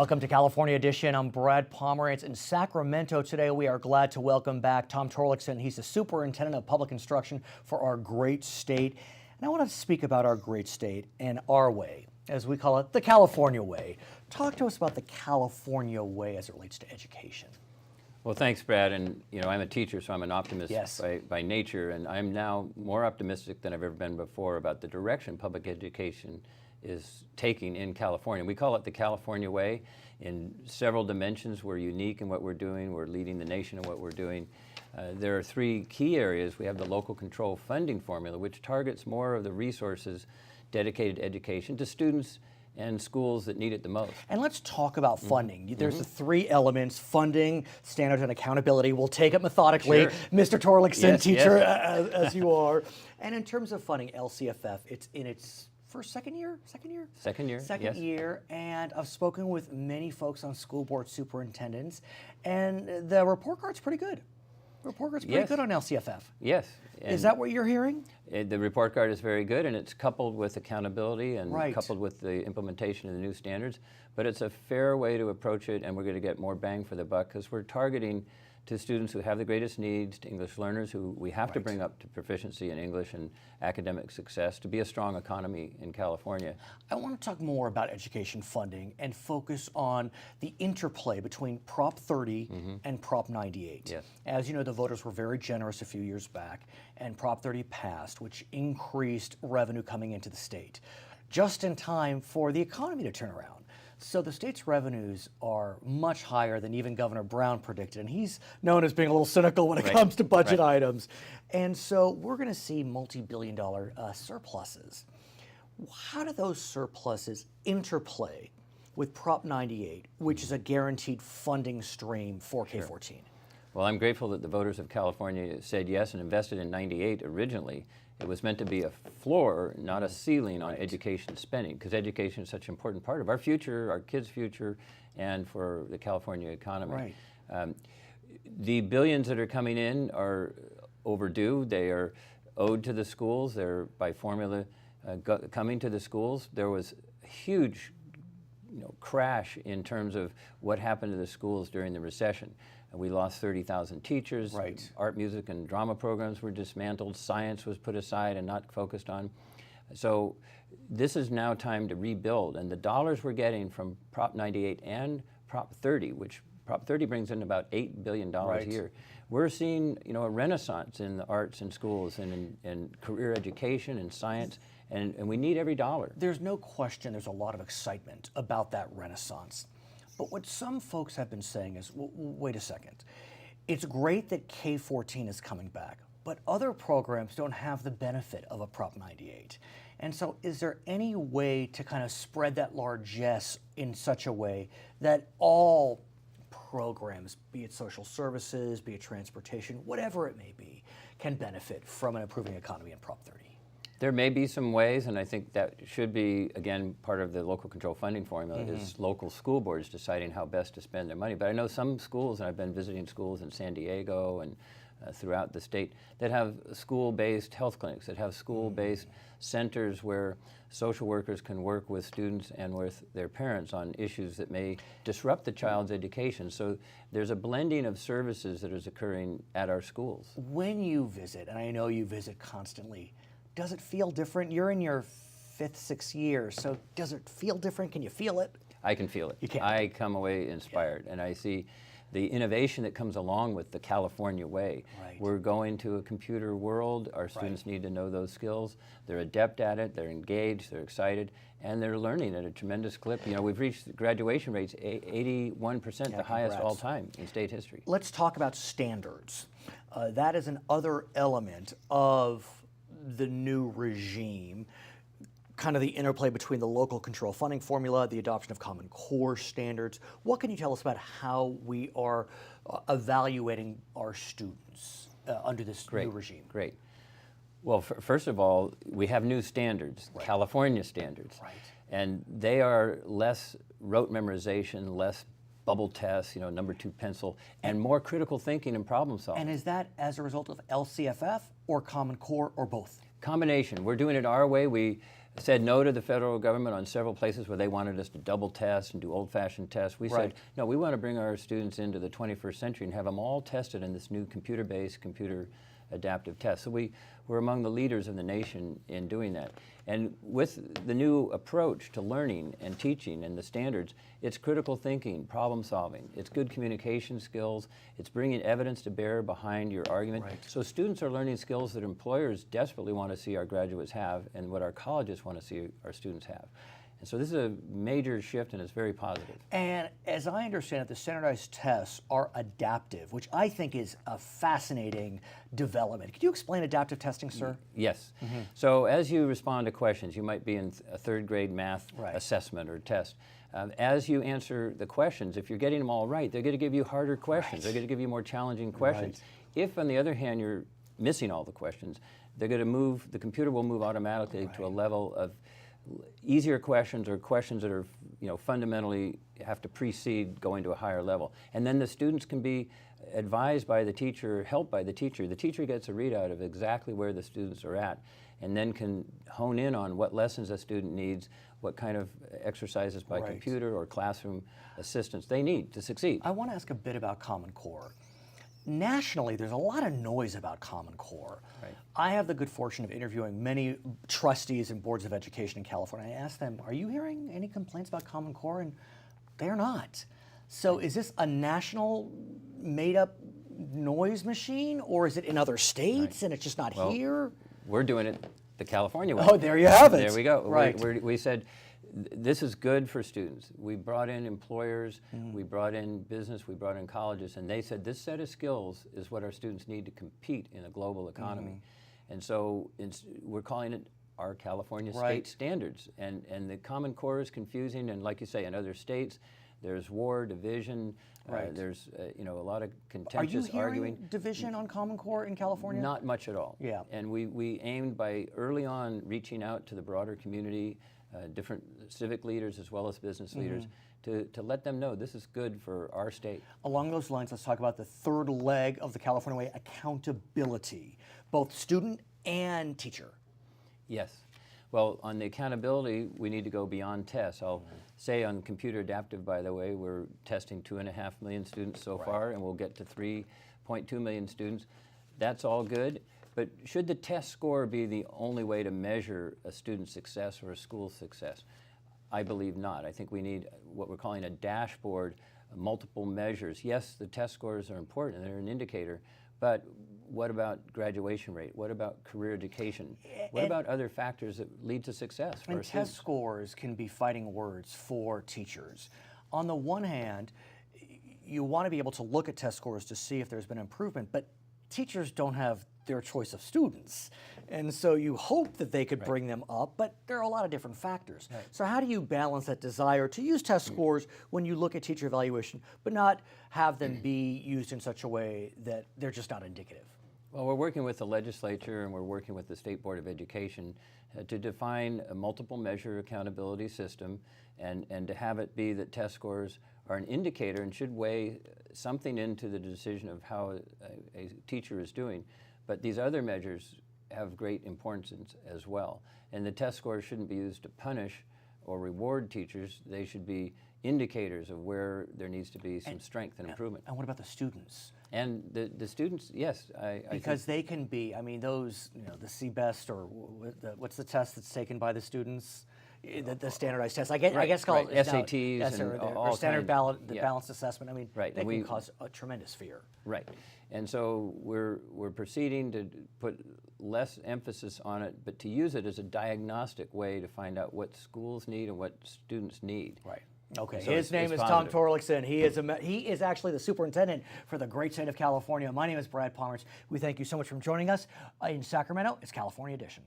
Welcome to California Edition. I'm Brad Pomerance in Sacramento. Today we are glad to welcome back Tom Torlakson. He's the Superintendent of Public Instruction for our great state. And I want to speak about our great state and our way, as we call it, the California way. Talk to us about the California way as it relates to education. Well, thanks, Brad. And I'm a teacher, so I'm an optimist Yes. by nature, and I'm now more optimistic than I've ever been before about the direction public education is taking in California. We call it the California way. In several dimensions, we're unique in what we're doing. We're leading the nation in what we're doing. There are three key areas. We have the local control funding formula, which targets more of the resources dedicated to education to students and schools that need it the most. And let's talk about funding. There's the three elements: funding, standards, and accountability. We'll take it methodically. Sure. Mr. Torlakson, Yes, teacher, yes. as you are. And in terms of funding, LCFF, it's in its second year? Second year, Second yes. year, and I've spoken with many folks on school board superintendents, and the report card's pretty good. The report card's pretty Yes. good on LCFF. Yes. Is that what you're hearing? The report card is very good, and it's coupled with accountability and Right. coupled with the implementation of the new standards. But it's a fair way to approach it, and we're going to get more bang for the buck because we're targeting to students who have the greatest needs, to English learners who we have to bring up to proficiency in English and academic success to be a strong economy in California. I want to talk more about education funding and focus on the interplay between Prop 30 and Prop 98. Yes. As you know, the voters were very generous a few years back, and Prop 30 passed, which increased revenue coming into the state, just in time for the economy to turn around. So the state's revenues are much higher than even Governor Brown predicted, and he's known as being a little cynical when it Right. comes to budget Right. items. And so we're going to see multi-billion-dollar surpluses. How do those surpluses interplay with Prop 98, which is a guaranteed funding stream for K-14? Well, I'm grateful that the voters of California said yes and invested in 98 originally. It was meant to be a floor, not a ceiling on education spending, because education is such an important part of our future, our kids' future, and for the California economy. Right. The billions that are coming in are overdue. They are owed to the schools. They're by formula coming to the schools. There was a huge crash in terms of what happened to the schools during the recession. We lost 30,000 teachers. Right. Art, music, and drama programs were dismantled. Science was put aside and not focused on. So this is now time to rebuild. And the dollars we're getting from Prop 98 and Prop 30, which Prop 30 brings in about $8 billion a year. We're seeing a renaissance in the arts and schools and in career education and science. And we need every dollar. There's no question there's a lot of excitement about that renaissance. But what some folks have been saying is, wait a second, it's great that K-14 is coming back, but other programs don't have the benefit of a Prop 98. And so is there any way to kind of spread that largesse in such a way that all programs, be it social services, be it transportation, whatever it may be, can benefit from an improving economy in Prop 30? There may be some ways, and I think that should be, again, part of the local control funding formula is local school boards deciding how best to spend their money. But I know some schools, and I've been visiting schools in San Diego and throughout the state, that have school-based health clinics, that have school-based centers where social workers can work with students and with their parents on issues that may disrupt the child's education. So there's a blending of services that is occurring at our schools. When you visit, and I know you visit constantly, does it feel different? You're in your 5th, 6th year, so does it feel different? Can you feel it? I can feel it. You can. I come away inspired, and I see the innovation that comes along with the California way. Right. We're going to a computer world. Our students need to know those skills. They're adept at it. They're engaged. They're excited, and they're learning at a tremendous clip. We've reached graduation rates 81%, the highest all time in state history. Let's talk about standards. That is another element of the new regime, kind of the interplay between the local control funding formula, the adoption of Common Core standards. What can you tell us about how we are evaluating our students under this new regime? Great. Well, first of all, we have new standards, California standards. Right. And they are less rote memorization, less bubble tests, number 2 pencil, and more critical thinking and problem solving. And is that as a result of LCFF or Common Core or both? Combination. We're doing it our way. We said no to the federal government on several places where they wanted us to double test and do old-fashioned tests. We said, no, we want to bring our students into the 21st century and have them all tested in this new computer-based, computer adaptive test. So we're among the leaders in the nation in doing that. And with the new approach to learning and teaching and the standards, it's critical thinking, problem solving, it's good communication skills, it's bringing evidence to bear behind your argument. So students are learning skills that employers desperately want to see our graduates have and what our colleges want to see our students have. And so this is a major shift, and it's very positive. And as I understand it, the standardized tests are adaptive, which I think is a fascinating development. Could you explain adaptive testing, sir? Yes. So as you respond to questions, you might be in a third grade math assessment or test. As you answer the questions, if you're getting them all right, they're going to give you harder questions. They're going to give you more challenging questions. If, on the other hand, you're missing all the questions, they're going to move, the computer will move automatically to a level of easier questions or questions that are, fundamentally have to precede going to a higher level. And then the students can be advised by the teacher, helped by the teacher. The teacher gets a readout of exactly where the students are at and then can hone in on what lessons a student needs, what kind of exercises by computer or classroom assistance they need to succeed. I want to ask a bit about Common Core. Nationally, there's a lot of noise about Common Core. I have the good fortune of interviewing many trustees and boards of education in California. I asked them, are you hearing any complaints about Common Core? And they're not. So is this a national made-up noise machine, or is it in other states and it's just not here? We're doing it the California way. Oh, there you have it. There we go. Right. We said, this is good for students. We brought in employers, we brought in business, we brought in colleges, and they said this set of skills is what our students need to compete in a global economy. And so we're calling it our California state standards. And the Common Core is confusing, and like you say, in other states, there's war, division, there's a lot of contentious arguing. Are you hearing division on Common Core in California? Not much at all. Yeah. And we aimed by early on reaching out to the broader community, different civic leaders as well as business leaders, to let them know this is good for our state. Along those lines, let's talk about the third leg of the California way, accountability, both student and teacher. Yes. Well, on the accountability, we need to go beyond tests. I'll say on computer adaptive, by the way, we're testing 2.5 million students so far, and we'll get to 3.2 million students. That's all good. But should the test score be the only way to measure a student's success or a school's success? I believe not. I think we need what we're calling a dashboard, multiple measures. Yes, the test scores are important, they're an indicator, but what about graduation rate? What about career education? What about other factors that lead to success for our students? Test scores can be fighting words for teachers. On the one hand, you want to be able to look at test scores to see if there's been improvement, but teachers don't have their choice of students. And so you hope that they could bring them up, but there are a lot of different factors. So how do you balance that desire to use test scores when you look at teacher evaluation, but not have them be used in such a way that they're just not indicative? Well, we're working with the legislature and we're working with the State Board of Education to define a multiple measure accountability system and to have it be that test scores are an indicator and should weigh something into the decision of how a teacher is doing. But these other measures have great importance as well. And the test scores shouldn't be used to punish or reward teachers. They should be indicators of where there needs to be some strength and improvement. And what about the students? And the students, yes. Because they can be, I mean, those, the CBEST or what's the test that's taken by the students? The standardized test. I guess called SATs and all standard balanced assessment. I mean, they can cause a tremendous fear. Right. And so we're proceeding to put less emphasis on it, but to use it as a diagnostic way to find out what schools need and what students need. Right. Okay. So his name is Tom Torlakson. He is actually the superintendent for the great state of California. My name is Brad Pomerance. We thank you so much for joining us in Sacramento. It's California Edition.